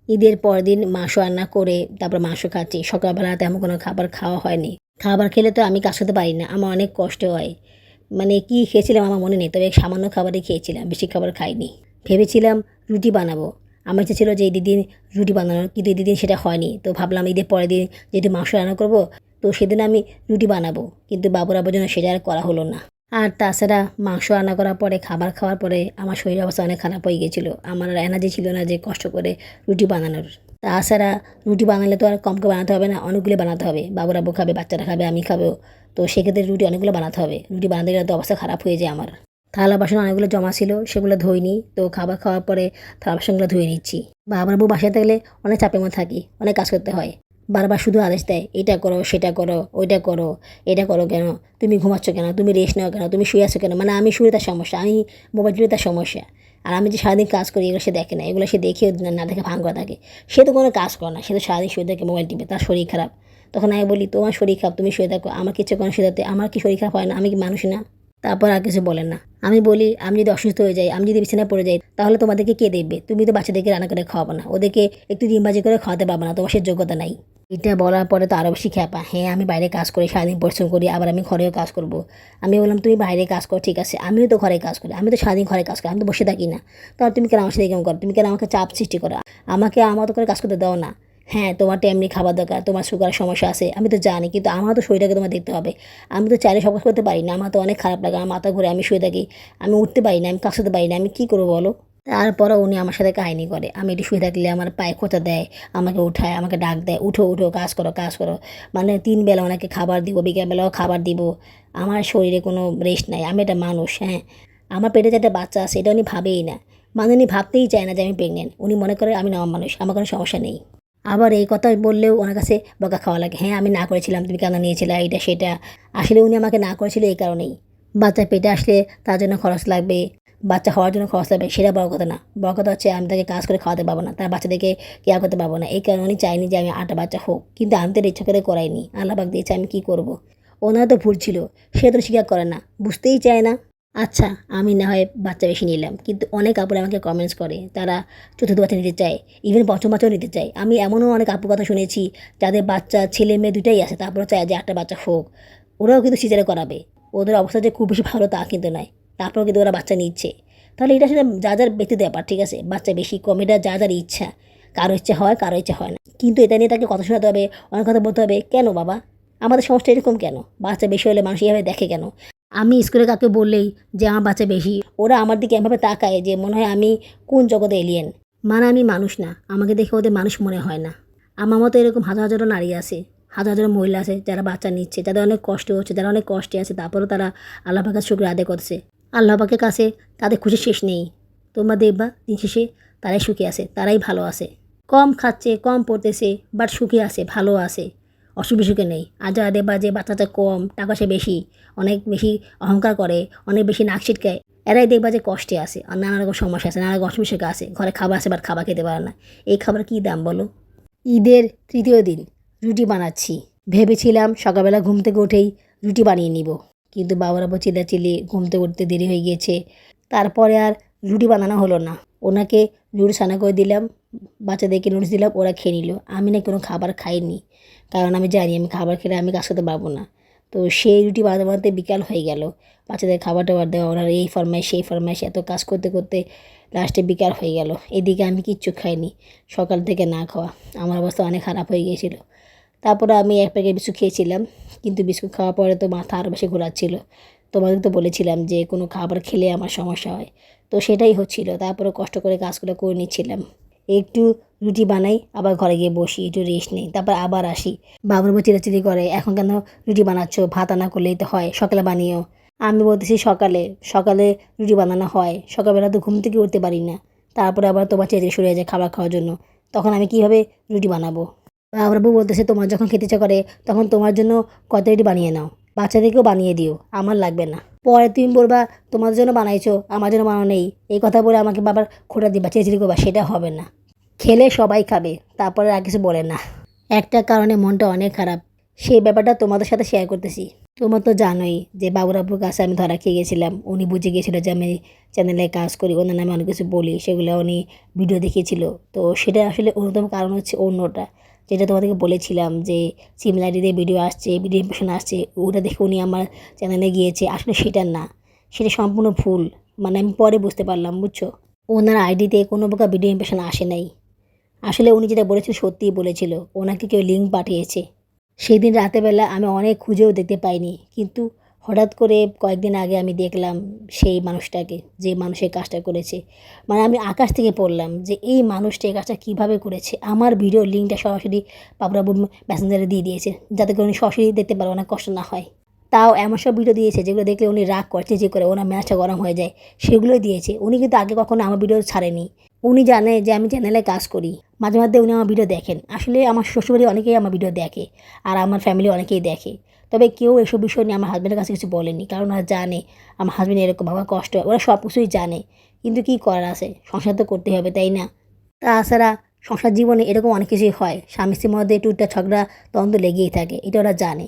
ঈদের পর দিন মাংস রান্না করে তারপর মাংস খাচ্ছি। সকালবেলা তেমন কোনো খাবার খাওয়া হয়নি। খাবার খেলে তো আমি কাজ করতে পারি না, আমার অনেক কষ্ট হয়। মানে কি খেয়েছিলাম আমার মনে নেই, তবে সামান্য খাবারই খেয়েছিলাম, বেশি খাবার খাইনি। ভেবেছিলাম রুটি বানাবো, আমার ইচ্ছা ছিল যে ঈদের দিন রুটি বানানোর, কিন্তু ঈদের দিন সেটা হয়নি। তো ভাবলাম ঈদের পরের দিন যেহেতু মাংস রান্না করবো, তো সেদিন আমি রুটি বানাবো, কিন্তু বাবুর আবার জন্য সেটা আর করা হলো না। আর তাছাড়া মাংস রান্না করার পরে, খাবার খাওয়ার পরে আমার শরীরের অবস্থা অনেক খারাপ হয়ে গেছিলো, আমার আর এনার্জি ছিল না যে কষ্ট করে রুটি বানানোর। তাছাড়া রুটি বানালে তো আর কম করে বানাতে হবে না, অনেকগুলো বানাতে হবে, বাবুর আব্বু খাবে, বাচ্চারা খাবে, আমি খাবো। তো সেক্ষেত্রে রুটি অনেকগুলো বানাতে হবে, রুটি বানাতে গেলে তো অবস্থা খারাপ হয়ে যায় আমার। থালা বাসন অনেকগুলো জমা ছিল, সেগুলো ধুইনি, তো খাবার খাওয়ার পরে থালা বাসনগুলো ধুয়ে নিচ্ছি। বাবার বউ বাসায় থাকলে অনেক চাপের মধ্যে থাকি, অনেক কাজ করতে হয়। বারবার শুধু আদেশ দেয়, এটা করো, সেটা করো, ওইটা করো, এটা করো কেন, তুমি ঘুমাচ্ছ কেন, তুমি রেস্ট নাও কেন, তুমি শুয়ে আছো কেন, মানে আমি শুয়ে তার সমস্যা, আমি মোবাইল টিপে তার সমস্যা। আর আমি যে সারাদিন কাজ করি এগুলো সে দেখে না, এগুলো সে দেখেও না দেখে ভাঙ করা থাকে। সে তো কোনো কাজ করে না, সে তো সারাদিন শুয়ে থাকে মোবাইল টিপে, তার শরীর খারাপ। তখন আমি বলি তোমার শরীর খারাপ, তুমি শুয়ে থাকো, আমার কিছু কোনো শুয়ে থাকতে, আমার কি শরীর খারাপ হয় না, আমি কি মানুষ না? তারপর আর কিছু বলেন না। আমি বলি আমি যদি অসুস্থ হয়ে যাই, আমি যদি বিছানায় পড়ে যাই, তাহলে তোমাদেরকে কে দেখবে? তুমি তো বাচ্চাদেরকে রান্না করে খাওয়াবো না, ওদেরকে একটু ডিমবাজি করে খাওয়াতে পারবো না, তোমার সে যোগ্যতা নাই। এটা বলার পরে তো আরও বেশি খ্যাপা, হ্যাঁ আমি বাইরে কাজ করি, সারাদিন পরিশ্রম করি, আবার আমি ঘরেও কাজ করব। আমি বললাম তুমি বাইরে কাজ করো ঠিক আছে, আমিও তো ঘরে কাজ করি, আমি তো সারাদিন ঘরে কাজ করি, আমি তো বসে থাকি না। তাহলে তুমি কেন আমার সাথে কেমন করো, তুমি কেন আমাকে চাপ সৃষ্টি করো, আমাকে আমার মতো করে কাজ করতে দাও না। হ্যাঁ তোমার এমনি খাবার দরকার, তোমার সুগারের সমস্যা আছে, আমি তো জানি, কিন্তু আমার তো শরীরটাকে তোমার দেখতে হবে। আমি তো চাইলে সব কাজ করতে পারি না, আমার তো অনেক খারাপ লাগে, আমার মাথা ঘুরে, আমি শুয়ে থাকি, আমি উঠতে পারি না, আমি কাজ করতে পারি না, আমি কী করবো বলো? তারপরও উনি আমার সাথে কাহিনী করে, আমি একটু শুয়ে থাকলে আমার পায়ে খোঁচা দেয়, আমাকে উঠায়, আমাকে ডাক দেয়, উঠো উঠো কাজ করো কাজ করো। মানে 3 বেলা ওনাকে খাবার দিব, বিকেলবেলাও খাবার দিব। আমার শরীরে কোনো রেস্ট নাই, আমি একটা মানুষ। হ্যাঁ আমার পেটে যে একটা বাচ্চা আছে এটা উনি ভাবেই না, মানে উনি ভাবতেই চায় না যে আমি প্রেগনেন্ট। উনি মনে করে আমি নরমাল মানুষ, আমার কোনো সমস্যা নেই। আবার এই কথা বললেও ওনার কাছে বকা খাওয়া লাগে, হ্যাঁ আমি না করেছিলাম, তুমি কেন নিয়েছিলে এটা সেটা। আসলে উনি আমাকে না করেছিল এই কারণেই, বাচ্চা পেটে আসলে তার জন্য খরচ লাগবে, বাচ্চা হওয়ার জন্য খরচ লাগবে, সেটা বড় কথা না। বড় কথা হচ্ছে আমি তাকে কাজ করে খাওয়াতে পারবো না, তার বাচ্চাদেরকে কেয়ার করতে পারবো না, এই কারণে উনি চাইনি যে আমি 8টা বাচ্চা হোক। কিন্তু আমি তো ইচ্ছা করে করাইনি, আল্লাহ পাক দিয়েছে, আমি কী করবো। ওনার তো ভুল ছিল, সে তো স্বীকার করে না, বুঝতেই চায় না। আচ্ছা, আমি না হয় বাচ্চা বেশি নিলাম, কিন্তু অনেক আপুরা আমাকে কমেন্টস করে তারা চতুর্থ বাচ্চা নিতে চায়, ইভেন পঞ্চম বাচ্চাও নিতে চায়। আমি এমনও অনেক আপুর কথা শুনেছি যাদের বাচ্চা ছেলে মেয়ে দুটাই আছে, তারপরে চায় যে একটা বাচ্চা হোক। ওরাও কিন্তু সিজারে করাবে, ওদের অবস্থা যে খুব বেশি ভালো তা কিন্তু নয়, তারপরেও কিন্তু ওরা বাচ্চা নিচ্ছে। তাহলে এটা আসলে যা যার ব্যক্তিগত ব্যাপার, ঠিক আছে, বাচ্চা বেশি কম এটা যা যার ইচ্ছা, কারো ইচ্ছা হয় কারো ইচ্ছা হয় না। কিন্তু এটা নিয়ে তাকে কথা শোনাতে হবে, অনেক কথা বলতে হবে। কেন বাবা, আমাদের সমস্যা এরকম কেন? বাচ্চা বেশি হলে মানুষ এইভাবে দেখে কেন? আমি স্কুলে কাউকে বললেই যে আমার বাচ্চা বেশি, ওরা আমার দিকে এমনভাবে তাকায় যে মনে হয় আমি কোন জগতে এলিয়েন। মানে আমি মানুষ না, আমাকে দেখে ওদের মানুষ মনে হয় না। আমার মতো এরকম হাজার হাজারো নারী আছে, হাজার হাজার মহিলা আছে যারা বাচ্চা নিচ্ছে, যাদের অনেক কষ্ট হচ্ছে, যারা অনেক কষ্টে আছে, তারপরেও তারা আল্লাহ পাকের শুকর আদায় করছে। আল্লাহ পাকের কাছে তাদের খুশি শেষ নেই। তোমরা দেখবা দিন শেষে তারাই সুখী আছে, তারাই ভালো আছে। কম খাচ্ছে, কম পড়তেছে, বাট সুখী আছে, ভালো আছে, অসুখ বিসুখে নেই। আর যারা দেখবা যে বাচ্চাটা কম, টাকা সে বেশি, অনেক বেশি অহংকার করে, অনেক বেশি নাক ছিটকায়, এরাই দেখবা যে কষ্টে আছে, আর নানা রকম সমস্যা আছে, নানা রকম অসুখ বিসুখ আছে। ঘরে খাবার আছে বাট খাবার খেতে পারে না। এই খাবার কী দাম বলো? ঈদের তৃতীয় দিন রুটি বানাচ্ছি, ভেবেছিলাম সকালবেলা ঘুম থেকে উঠেই রুটি বানিয়ে নিব, কিন্তু বাবার আবার চিল্লাচিল্লি, ঘুম থেকে উঠতে দেরি হয়ে গিয়েছে। তারপরে আর রুটি বানানো হলো না। ওনাকে নুডলস রান্না করে দিলাম, বাচ্চাদেরকে নুডলস দিলাম, ওরা খেয়ে নিল। আমি না কোনো খাবার খাইনি, কারণ আমি জানি আমি খাবার খেলে আমি কাজ করতে পারবো না। তো সেই রুটি বানাতে বানাতে বিকাল হয়ে গেল, বাচ্চাদের খাবার টাবার দেওয়া, ওনার এই ফরমাইশ সেই ফরমাইশ, এত কাজ করতে করতে লাস্টে বিকাল হয়ে গেল। এদিকে আমি কিচ্ছু খাইনি, সকাল থেকে না খাওয়া, আমার অবস্থা অনেক খারাপ হয়ে গিয়েছিল। তারপরে আমি এক প্যাকেট বিস্কুট খেয়েছিলাম, কিন্তু বিস্কুট খাওয়ার পরে তো মাথা আরও বেশি ঘোরাচ্ছিল। তোমাদের তো বলেছিলাম যে কোনো খাবার খেলে আমার সমস্যা হয়, তো সেটাই হচ্ছিল। তারপরে কষ্ট করে কাজগুলো করে নিচ্ছিলাম, একটু রুটি বানাই, আবার ঘরে গিয়ে বসি, একটু রেস্ট নিই, তারপর আবার আসি। বাবুর উপর চিল্লাচিল্লি করে, এখন কেন রুটি বানাচ্ছ, ভাত আনা করলেই তো হয়, সকালে বানিও। আমি বলতেছি সকালে সকালে রুটি বানানো হয়, সকালবেলা তো ঘুম থেকে উঠতে পারি না। তারপরে আবার তোমার চেঁচে শুরু হয়ে যায় খাবার খাওয়ার জন্য, তখন আমি কীভাবে রুটি বানাবো? বাবুর বউ বলতেছে তোমার যখন খেতে ইচ্ছা করে তখন তোমার জন্য কত রুটি বানিয়ে নাও, বাচ্চাদেরকেও বানিয়ে দিও, আমার লাগবে না। পরে তুমি বলবা তোমাদের জন্য বানাইছো, আমার জন্য বানানো নেই, এই কথা বলে আমাকে বাবার খোঁটা দিবা, চেঁচিয়ে করবা, সেটা হবে না। খেলে সবাই খাবে, তারপরে আর কিছু বলে না। একটা কারণে মনটা অনেক খারাপ, সেই ব্যাপারটা তোমাদের সাথে শেয়ার করতেছি। তোমরা তো জানোই যে বাবুর আব্বুর কাছে আমি ধরা খেয়ে গেছিলাম, উনি বুঝে গিয়েছিল যে আমি চ্যানেলে কাজ করি, ওনার নামে অনেক কিছু বলি, সেগুলো উনি ভিডিও দেখিয়েছিল। তো সেটা আসলে অন্যতম কারণ হচ্ছে অন্যটা, যেটা তোমাদেরকে বলেছিলাম যে সিমিলারিটিতে ভিডিও আসছে, ভিডিও ইমপ্রেশন আসছে, ওটা দেখে উনি আমার চ্যানেলে গিয়েছে। আসলে সেটা না, সেটা সম্পূর্ণ ভুল। মানে আমি পরে বুঝতে পারলাম, বুঝছো, ওনার আইডিতে কোনো প্রকার ভিডিও ইমপ্রেশন আসে নাই। আসলে উনি যেটা বলেছিল সত্যিই বলেছিল, ওনাকে কেউ লিঙ্ক পাঠিয়েছে। সেই দিন রাতেরবেলা আমি অনেক খুঁজেও দেখতে পাইনি, কিন্তু হঠাৎ করে কয়েকদিন আগে আমি দেখলাম সেই মানুষটাকে, যে মানুষের কাজটা করেছে। মানে আমি আকাশ থেকে পড়লাম যে এই মানুষটা এই কাজটা কীভাবে করেছে। আমার ভিডিও লিঙ্কটা সরাসরি বাবুরাবু মেসেঞ্জারে দিয়ে দিয়েছে, যাতে করে উনি সরাসরি দেখতে পারে, অনেক কষ্ট না হয়। তাও এমন সব ভিডিও দিয়েছে যেগুলো দেখলে উনি রাগ করে, চেঁচিয়ে করে, ওনার ম্যাচটা গরম হয়ে যায়, সেগুলোই দিয়েছে। উনি কিন্তু আগে কখনো আমার ভিডিও ছাড়েনি। উনি জানে যে আমি চ্যানেলে কাজ করি, মাঝে মাঝে উনি আমার ভিডিও দেখেন। আসলে আমার শ্বশুরবাড়ি অনেকেই আমার ভিডিও দেখে, আর আমার ফ্যামিলি অনেকেই দেখে। তবে কেউ এসব বিষয় নিয়ে আমার হাজব্যান্ডের কাছে কিছু বলেনি, কারণ ওরা জানে আমার হাজব্যান্ড এরকম, আমার কষ্ট হয়, ওরা সব কিছুই জানে। কিন্তু কী করার আছে, সংসার তো করতে হবে, তাই না? তাছাড়া সংসার জীবনে এরকম অনেক কিছুই হয়, স্বামী স্ত্রীর মধ্যে টুকটাক ঝগড়া দ্বন্দ্ব লেগেই থাকে, এটা ওরা জানে।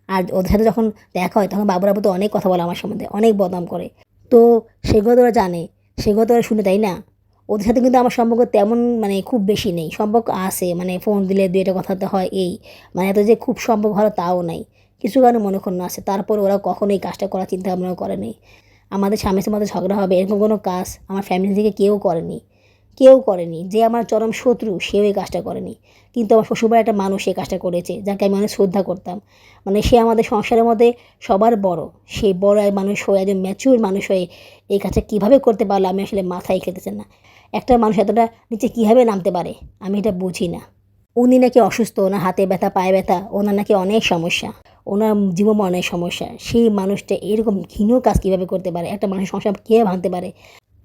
আর ওদের সাথে যখন দেখা হয় তখন বাবুরাবু তো অনেক কথা বলে আমার সম্বন্ধে, অনেক বদনাম করে। তো সেগুলো তো ওরা জানে, সেগুলো তো ওরা শুনে, তাই না? ওদের সাথে কিন্তু আমার সম্পর্ক তেমন মানে খুব বেশি নেই, সম্পর্ক আছে, মানে ফোন দিলে দু একটা কথা তো হয়, এই মানে এত যে খুব সম্পর্ক ভালো তাও নাই, কিছু কারণে মনোক্ষুণ্ণ আছে। তারপর ওরা কখনোই কাজটা করার চিন্তা ভাবনাও করেনি। আমাদের স্বামীর মধ্যে ঝগড়া হবে এরকম কোনো কাজ আমার ফ্যামিলি থেকে কেউ করেনি, কেউ করেনি। যে আমার চরম শত্রু সেও এই কাজটা করেনি, কিন্তু আমার শ্বশুরবাড়ির একটা মানুষ এই কাজটা করেছে, যাকে আমি অনেক শ্রদ্ধা করতাম। মানে সে আমাদের সংসারের মধ্যে সবার বড়, সেই বড় এক মানুষ হয়ে, একজন ম্যাচিউর মানুষ হয়ে এই কাজটা কীভাবে করতে পারলো আমি আসলে মাথায় খেতেছে না। একটা মানুষ এতটা নিচে কীভাবে নামতে পারে আমি এটা বুঝি না। উনি নাকি অসুস্থ, ওনার হাতে ব্যথা, পায়ে ব্যথা, ওনার নাকি অনেক সমস্যা, ওনার জীবনে অনেক সমস্যা। সেই মানুষটা এরকম ঘৃণ্য কাজ কীভাবে করতে পারে, একটা মানুষের সংসার কীভাবে ভাঙতে পারে?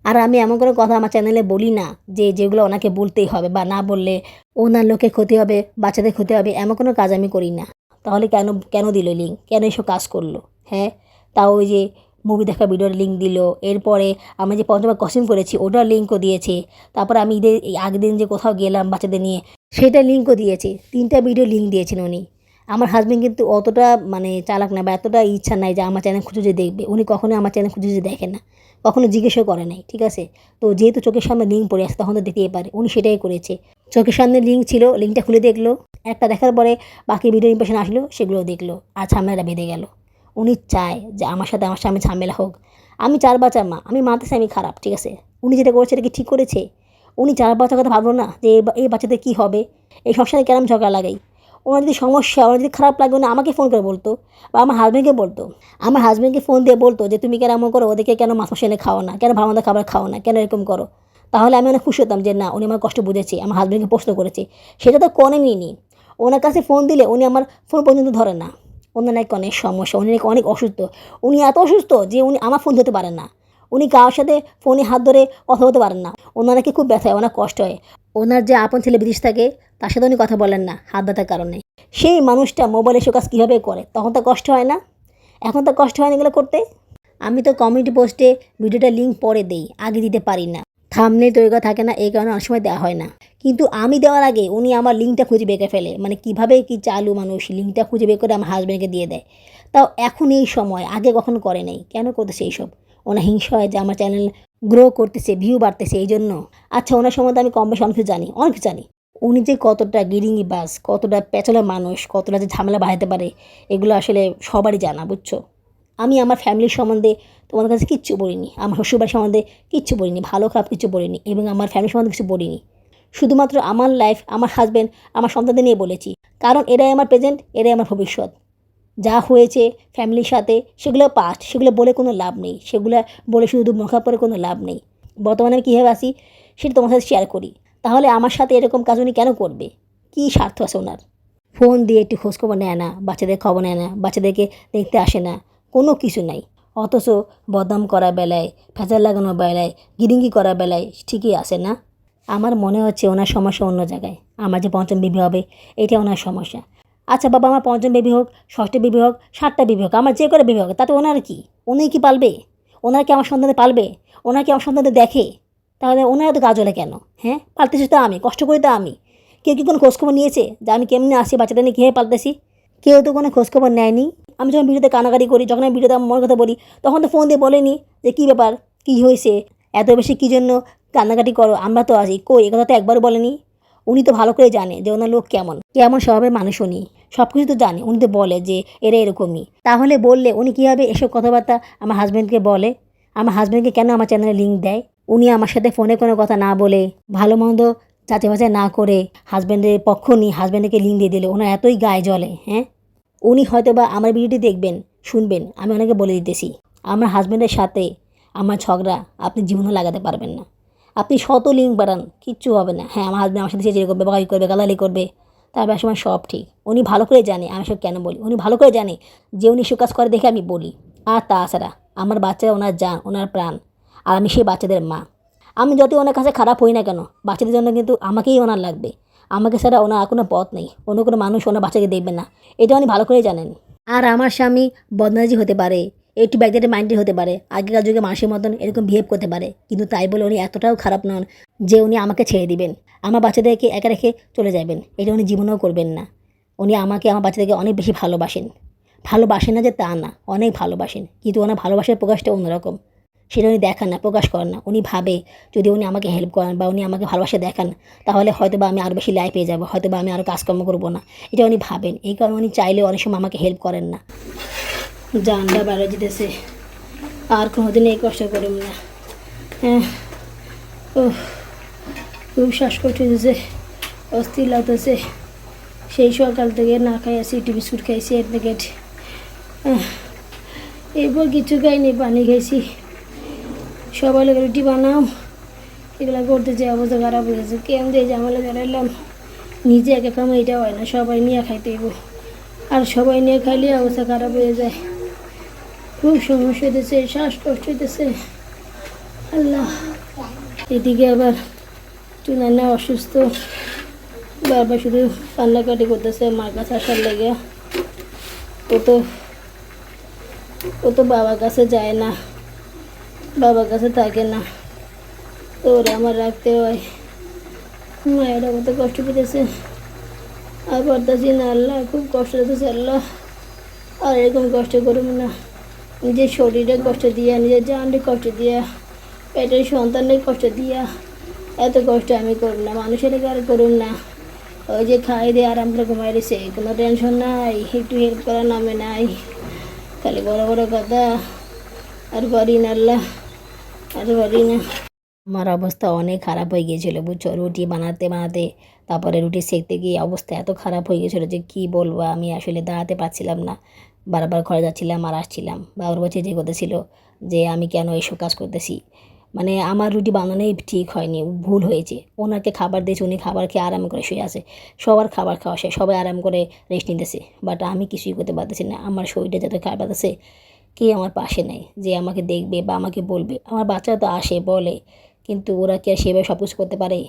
আর আমি এমন কোনো কথা আমার চ্যানেলে বলি না যে যেগুলো ওনাকে বলতেই হবে, বা না বললে ওনার লোকের ক্ষতি হবে, বাচ্চাদের ক্ষতি হবে, এমন কোনো কাজ আমি করি না। তাহলে কেন কেন দিল লিঙ্ক, কেন এসব কাজ করলো? হ্যাঁ, তাও ওই যে মুভি দেখা ভিডিওর লিঙ্ক দিল, এরপরে আমি যে পঞ্চমবার কস্টিউম করেছি ওটার লিঙ্কও দিয়েছে। তারপরে আমি ঈদের আগের দিন যে কোথাও গেলাম বাচ্চাদের নিয়ে, সেটা লিঙ্কও দিয়েছে। 3টা ভিডিও লিঙ্ক দিয়েছেন উনি। আমার হাজবেন্ড কিন্তু অতটা মানে চালাক না বা এতটা ইচ্ছা নাই যে আমার চ্যানেল খুঁজে যে দেখবে। উনি কখনোই আমার চ্যানেল খুঁজে যে দেখে না, কখনো জিজ্ঞেসও করে নাই, ঠিক আছে? তো যেহেতু চোখের সামনে লিঙ্ক পড়ে আছে তখন তো দেখতেই পারে, উনি সেটাই করেছে। চোখের সামনে লিঙ্ক ছিল, লিঙ্কটা খুলে দেখলো, একটা দেখার পরে বাকি ভিডিও ইমপ্রেশন আসলো, সেগুলো দেখলো, আর ঝামেলাটা বেঁধে গেল। উনি চায় যে আমার সাথে আমার স্বামী ঝামেলা হোক। আমি 4 বাচ্চার মা, আমি মানতেছি আমি খারাপ, ঠিক আছে? উনি যেটা করেছে এটা কি ঠিক করেছে? উনি 4 বাচ্চার কথা ভাবলো না যে এই বাচ্চাদের কী হবে, এই সংসারে কেরম ঝগড়া লাগাই। ওনার যদি সমস্যা, ওনার যদি খারাপ লাগে উনি আমাকে ফোন করে বলতো বা আমার হাজব্যান্ডকে বলতো। আমার হাজব্যান্ডকে ফোন দিয়ে বলতো যে তুমি কেন এমন করো, ওদেরকে কেন মাছ মাংস এনে খাও না, কেন ভালো মন্দ খাবার খাও না, কেন এরকম করো। তাহলে আমি অনেক খুশি হতাম যে না, উনি আমার কষ্ট বুঝেছে, আমার হাজব্যান্ডকে প্রশ্ন করেছে। সেটা তো করেনি নি। ওনার কাছে ফোন দিলে উনি আমার ফোন পর্যন্ত ধরে না। ওনার নাকি অনেক সমস্যা, উনি নাকি অনেক অসুস্থ। উনি এত অসুস্থ যে উনি আমার ফোন ধরতে পারেন না। উনি কারোর সাথে ফোনে হাত ধরে কথা বলতে পারেন না। ওনার নাকি খুব ব্যথা হয়, ওনার কষ্ট হয়। ওনার যে আপন ছেলে বিদেশ থাকে তার সাথে উনি কথা বলেন না হাত ব্যথার কারণে। সেই মানুষটা মোবাইলে এসব কাজ কীভাবে করে, তখন তো কষ্ট হয় না? এখন তো কষ্ট হয় না এগুলো করতে। আমি তো কমিউনিটি পোস্টে ভিডিওটা লিঙ্ক পরে দেই, আগে দিতে পারি না। থাম্বনেল তৈরি করা থাকে না, এই কারণে অনেক সময় দেওয়া হয় না। কিন্তু আমি দেওয়ার আগে উনি আমার লিঙ্কটা খুঁজে বের করে ফেলে, মানে কীভাবে কি চালু মানুষ লিঙ্কটা খুঁজে বের করে আমার হাজব্যান্ডকে দিয়ে দেয়। তাও এখন এই সময়, আগে কখনো করে নেই। কেন করতেছে এইসব? ওনার হিংসা হয় যে আমার চ্যানেল গ্রো করতেছে, ভিউ বাড়তেছে, এই জন্য। আচ্ছা, ওনার সম্বন্ধে আমি কম বেশি অনেক কিছু জানি, অনেক কিছু জানি। উনি যে কতটা গিরিঙ্গি বাস, কতটা পেঁচালো মানুষ, কতটা যে ঝামেলা বাড়াতে পারে, এগুলো আসলে সবারই জানা, বুঝছো? আমি আমার ফ্যামিলির সম্বন্ধে তোমাদের কাছে কিচ্ছু বলিনি, আমার শ্বশুরবাড়ির সম্বন্ধে কিচ্ছু বলিনি, ভালো খারাপ কিছু বলিনি, এবং আমার ফ্যামিলির সম্বন্ধে কিছু বলিনি। শুধুমাত্র আমার লাইফ, আমার হাজব্যান্ড, আমার সন্তানদের নিয়ে বলেছি। কারণ এরাই আমার প্রেজেন্ট, এরাই আমার ভবিষ্যৎ। যা হয়েছে ফ্যামিলির সাথে সেগুলো পাস্ট, সেগুলো বলে কোনো লাভ নেই, সেগুলো বলে শুধু মুখা পরে কোনো লাভ নেই। বর্তমানে আমি কীভাবে আছি সেটা তোমার সাথে শেয়ার করি। তাহলে আমার সাথে এরকম কাজ উনি কেন করবে? কী স্বার্থ আছে ওনার? ফোন দিয়ে একটু খোঁজখবর নেয় না, বাচ্চাদের খবর নেয় না, বাচ্চাদেরকে দেখতে আসে না, কোনো কিছু নাই। অথচ বদনাম করার বেলায়, ভেজাল লাগানোর বেলায়, গিরিঙ্গি করার বেলায় ঠিকই আসে না? আমার মনে হচ্ছে ওনার সমস্যা অন্য জায়গায়। আমার যে 5ম বেবি হবে, এটা ওনার সমস্যা। আচ্ছা বাবা, আমার 5ম বেবি হোক, 6টা বেবি হোক, 7টা বেবি হোক, আমার যে করে বেবি হোক, তাতে ওনার কি? উনি কি পালবে? ওনার কি আমার সন্তানদের পালবে? ওনার কি আমার সন্তানদের দেখে? তাহলে ওনার এত কাজ হলে কেন? হ্যাঁ, পালতেছি তো আমি, কষ্ট করি তো আমি। কেউ কি কোনো খোঁজখবর নিয়েছে যে আমি কেমনি আসি, বাচ্চাদের নিয়ে কীভাবে পালতেছি? কেউ তো কোনো খোঁজখবর নেয়নি। আমি যখন ভিডিওতে কানাকাটি করি, যখন আমি ভিডিওতে আমার মনের কথা বলি, তখন তো ফোন দিয়ে বলেনি যে কী ব্যাপার, কী হয়েছে, এত বেশি কী জন্য কান্নাকাটি করো, আমরা তো আছি। কই, এ কথা তো একবারও বলেনি। উনি তো ভালো করে জানে যে ওনার লোক কেমন কেমন স্বভাবের মানুষ। উনি সব কিছু তো জানে, উনি তো বলে যে এরা এরকমই। তাহলে বললে উনি কীভাবে এসব কথাবার্তা আমার হাজব্যান্ডকে বলে? আমার হাজব্যান্ডকে কেন আমার চ্যানেলে লিঙ্ক দেয়? উনি আমার সাথে ফোনে কোনো কথা না বলে, ভালো মন্দ যাচাই বাছাই না করে, হাজব্যান্ডের পক্ষ নিয়ে হাজব্যান্ডকে লিঙ্ক দিয়ে দিলে ওনার এতই গায়ে জ্বলে। হ্যাঁ, উনি হয়তো বা আমার ভিডিওটি দেখবেন, শুনবেন, আমি ওনাকে বলে দিতেছি, আমার হাজব্যান্ডের সাথে আমার ঝগড়া আপনি জীবনে লাগাতে পারবেন না। আপনি শত লিঙ্ক বাড়ান, কিচ্ছু হবে না। হ্যাঁ, আমার হাজব্যান্ড আমার সাথে যেরকম করবে, বাগাই করবে, গালালি করবে, তারপর সময় সব ঠিক। উনি ভালো করে জানে আমি সব কেন বলি, উনি ভালো করে জানে যে উনি এসব কাজ করে দেখে আমি বলি। আর তাছাড়া আমার বাচ্চারা ওনার জান, ওনার প্রাণ, আর আমি সেই বাচ্চাদের মা। আমি যতই ওনার কাছে খারাপ হই না কেন, বাচ্চাদের জন্য কিন্তু আমাকেই ওনার লাগবে। আমাকে ছাড়া ওনার আর কোনো পথ নেই, অন্য কোনো মানুষ ওনার বাচ্চাকে দেখবে না, এটা উনি ভালো করেই জানেন। আর আমার স্বামী বদমেজাজি হতে পারে, একটু ব্যাকডেটেড মাইন্ডের হতে পারে, আগেকার যুগে মানুষের মতন এরকম বিহেভ করতে পারে, কিন্তু তাই বলে উনি এতটাও খারাপ নন যে উনি আমাকে ছেড়ে দিবেন, আমার বাচ্চাদেরকে একা রেখে চলে যাবেন। এটা উনি জীবনেও করবেন না। উনি আমাকে, আমার বাচ্চাদেরকে অনেক বেশি ভালোবাসেন। ভালোবাসেন না যে তা না, অনেক ভালোবাসেন, কিন্তু ওনার ভালোবাসার প্রকাশটা অন্যরকম। সেটা উনি দেখান না, প্রকাশ করেন না। উনি ভাবে যদি উনি আমাকে হেল্প করেন বা উনি আমাকে ভালোবাসা দেখান, তাহলে হয়তো বা আমি আরও বেশি লাইফ পেয়ে যাবো, হয়তো বা আমি আরও কাজকর্ম করবো না। এটা উনি ভাবেন, এই কারণে উনি চাইলেও অনেক সময় আমাকে হেল্প করেন না। জানটা বেড়ে যেতেছে, আর কোনোদিন এই কষ্ট করুন না। হ্যাঁ, ও খুব শ্বাসকষ্ট হতেছে, অস্থির লাগতেছে। সেই সকাল থেকে না খাই আছি, একটু বিস্কুট খাইছি, এক প্যাকেট। এরপর কিছু খাইনি, পানি খাইছি। সবাই লোক রুটি বানাও, এগুলো করতে যে অবস্থা খারাপ হয়ে গেছে। কেমন দিয়ে ঝামেলা জড়াইলাম, নিজে একা কামে এটা হয় না, সবাই নিয়ে খাইতে হইব। আর সবাই নিয়ে খাইলে অবস্থা খারাপ হয়ে যায়। খুব সমস্যা হইতেছে, শ্বাসকষ্ট হইতেছে। আল্লাহ, এদিকে আবার চুনান্না অসুস্থ, বারবার শুধু কান্নাকাটি করতেছে মার কাছে আসার লেগে। ও তো বাবার কাছে যায় না, বাবার কাছে থাকে না, তো ওরা আমার রাখতে হয়। মায়েরা কত কষ্ট পেতেছে, আর পারতেছি না আল্লাহ, খুব কষ্ট হতেছে আল্লাহ। আর এরকম কষ্ট করুন না, নিজের শরীরে কষ্ট দিয়া, নিজের জানকে কষ্ট দিয়া, পেটের সন্তানের কষ্ট দিয়া, এত কষ্ট আমি করুন না, মানুষের আর করুন না। ওই যে খাই দিয়ে আরাম করে ঘুমাই দিছে, কোনো টেনশন নাই, একটু হেল্প করার নামে নাই, খালি বড় বড় কথা। আর পারি না আল্লাহ, আর পারি না। আমার অবস্থা অনেক খারাপ হয়ে গিয়েছিলো বুঝছো, রুটি বানাতে বানাতে, তারপরে রুটি সেঁকতে গিয়ে অবস্থা এত খারাপ হয়ে গেছিলো যে কি বলবো, আমি আসলে দাঁড়াতে পারছিলাম না। বারবার ঘরে যাচ্ছিলাম আর আসছিলাম, বাবার কাছে যে করতেছিল যে আমি কেন এইসব কাজ করতেছি। মানে আমার রুটি বানানোই ঠিক হয়নি, ভুল হয়েছে। ওনাকে খাবার দিয়েছে, উনি খাবার খেয়ে আরাম করে শুয়ে আছে, সবার খাবার খাওয়া শেষ, সবাই আরাম করে রেস্ট নিতেছে, বাট আমি কিছুই করতে পারতেছি না। আমার শরীরটা যত খারাপ আছে, কে আমার পাশে নেই যে আমাকে দেখবে বা আমাকে বলবে। আমার বাচ্চা তো আসে বলে, কিন্তু ওরা কি আর সেভাবে সব কিছু করতে পারে?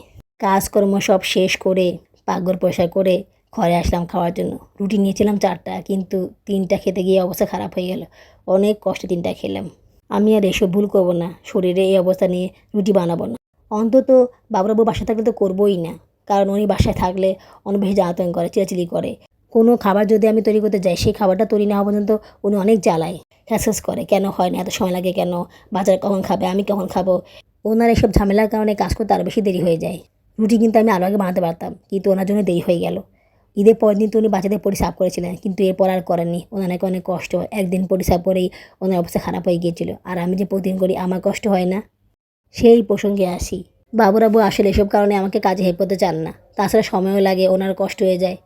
কাজকর্ম সব শেষ করে পাকঘর পরিষ্কার করে ঘরে আসলাম খাওয়ার জন্য। রুটি নিয়েছিলাম 4টা, কিন্তু 3টা খেতে গিয়ে অবস্থা খারাপ হয়ে গেল। অনেক কষ্টে 3টা খেলাম। আমি আর এসব ভুল করবো না, শরীরে এই অবস্থা নিয়ে রুটি বানাবো না। অন্তত বাবুরাবু বাসায় থাকলে তো করবোই না, কারণ উনি বাসায় থাকলে অনেক বেশি জ্বালাতন করে, চিলাচিলি করে। কোনো খাবার যদি আমি তৈরি করতে যাই, সেই খাবারটা তৈরি না হওয়া পর্যন্ত উনি অনেক জ্বালায়, হ্যাসেস করে, কেন হয় না, এত সময় লাগে কেন, বাজার কখন খাবে, আমি কখন খাবো। ওনার এসব ঝামেলার কারণে কাজ করতে আরও বেশি দেরি হয়ে যায়। রুটি কিন্তু আমি আরও আগে বানাতে পারতাম, কিন্তু ওনার জন্য দেরি হয়ে গেল। ঈদের পরের দিন তো উনি বাচ্চাদের পরি সাফ করেছিলেন, কিন্তু এরপর আর করেননি। ওনার নাকি অনেক কষ্ট হয়, একদিন পরি সাফ করেই ওনার অবস্থা খারাপ হয়ে গিয়েছিল। আর আমি যে প্রতিদিন করি, আমার কষ্ট হয় না? সেই প্রসঙ্গে আসি, বাবুরাবু আসলে এসব কারণে আমাকে কাজে হেল্প করতে চান না। তাছাড়া সময়ও লাগে, ওনার কষ্ট হয়ে যায়।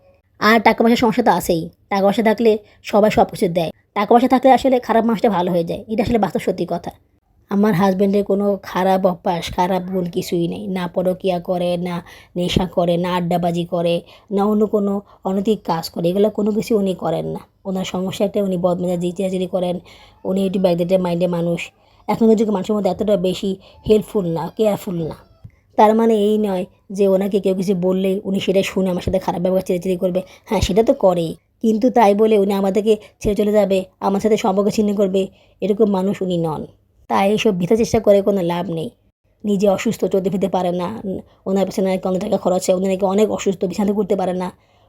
আর টাকা পয়সার সমস্যা তো আছেই। টাকা পয়সা থাকলে সবাই সব কিছু দেয়, টাকা পয়সা থাকলে আসলে খারাপ মানুষটা ভালো হয়ে যায়, এটা আসলে বাস্তব সত্যি কথা। আমার হাজব্যান্ডের কোনো খারাপ অভ্যাস, খারাপ গুণ কিছুই নেই। না পরকীয়া করে, না নেশা করে, না আড্ডাবাজি করে, না অন্য কোনো অনৈতিক কাজ করে, এগুলো কোনো কিছু উনি করেন না। ওনার সমস্যা একটা, উনি বদমেজাজি, চিরাচিরি করেন। উনি একটু ব্যাকডেটের মাইন্ডের মানুষ। এখনকার যুগে মানুষের মধ্যে এতটা বেশি হেল্পফুল না, কেয়ারফুল না। তার মানে এই নয় যে ওনাকে কেউ কিছু বললেই উনি সেটা শুনে আমার সাথে খারাপ ব্যবহার, চিরাচিরি করবে। হ্যাঁ, সেটা তো করেই, কিন্তু তাই বলে উনি আমাদেরকে ছেড়ে চলে যাবে, আমার সাথে সম্পর্ক ছিন্ন করবে, এরকম মানুষ উনি নন। তাই এইসব বৃথা চেষ্টা করে কোনো লাভ নেই। নিজে অসুস্থ, চলতে ফিরতে পারে না, ওনার পেছনে নাকি অনেক টাকা খরচ হয়, উনি নাকি অনেক অসুস্থ, বিছানা করতে পারে না,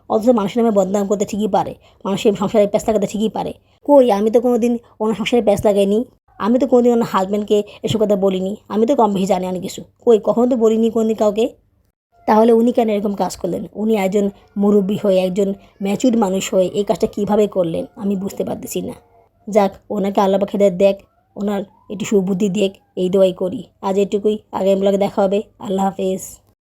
অথচ মানুষের নামে বদনাম করতে ঠিকই পারে, মানুষের সংসারে প্যাঁচ লাগাতে ঠিকই পারে। কই, আমি তো কোনো দিন ওনার সংসারে প্যাঁচ লাগাইনি, আমি তো কোনোদিন ওনার হাজব্যান্ডকে এসব কথা বলিনি, আমি তো কম বেশি জানি অনেক কিছু। কই, কখনো তো বলিনি কোনোদিন কাউকে। তাহলে উনি কেন এরকম কাজ করলেন? উনি একজন মুরব্বী হয়ে, একজন ম্যাচিউর মানুষ হয়ে এই কাজটা কীভাবে করলেন আমি বুঝতে পারতেছি না। যাক, ওনাকে আল্লাহ পাক হেদায়েত দেখ, ওনার একটু সুবুদ্ধি দেখ, এই দোয়াই করি। আজ এটুকুই, আগামী ব্লগে দেখা হবে। আল্লাহ হাফেজ।